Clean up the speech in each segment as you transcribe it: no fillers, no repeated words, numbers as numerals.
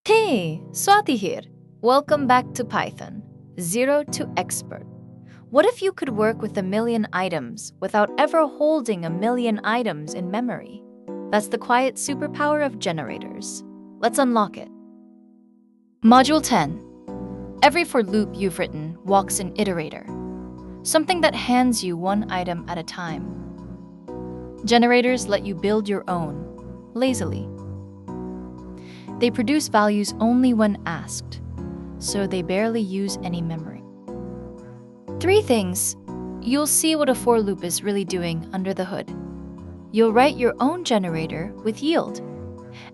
Hey, Swati here. Welcome back to Python, Zero to Expert. What if you could work with a million items without ever holding a million items in memory? That's the quiet superpower of generators. Let's unlock it. Module 10. Every for loop you've written walks an iterator, something that hands you one item at a time. Generators let you build your own, lazily. They produce values only when asked, so they barely use any memory. Three things. You'll see what a for loop is really doing under the hood. You'll write your own generator with yield,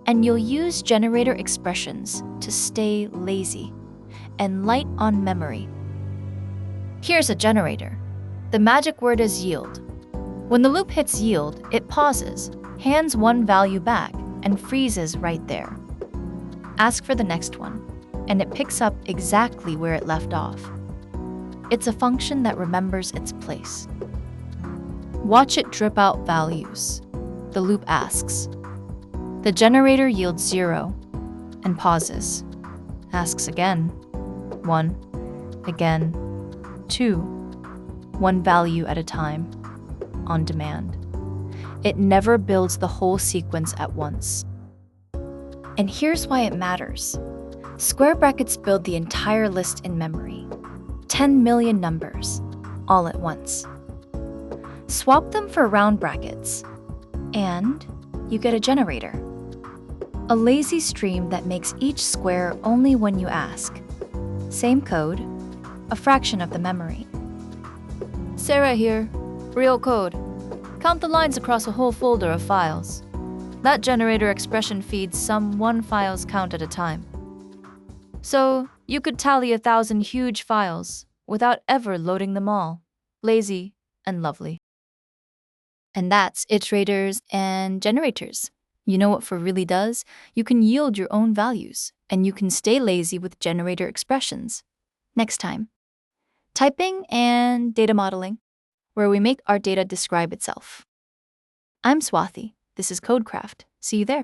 and you'll use generator expressions to stay lazy and light on memory. Here's a generator. The magic word is yield. When the loop hits yield, it pauses, hands one value back, and freezes right there. Ask for the next one, and it picks up exactly where it left off. It's a function that remembers its place. Watch it drip out values. The loop asks. The generator yields 0 and pauses. Asks again. 1, again, 2, one value at a time, on demand. It never builds the whole sequence at once. And here's why it matters. Square brackets build the entire list in memory. 10 million numbers, all at once. Swap them for round brackets, and you get a generator. A lazy stream that makes each square only when you ask. Same code, a fraction of the memory. Sarah here, real code. Count the lines across a whole folder of files. That generator expression feeds some one file's count at a time. So you could tally 1,000 huge files without ever loading them all. Lazy and lovely. And that's iterators and generators. You know what for really does? You can yield your own values, and you can stay lazy with generator expressions. Next time, typing and data modeling, where we make our data describe itself. I'm Swathi. This is Codecraft. See you there.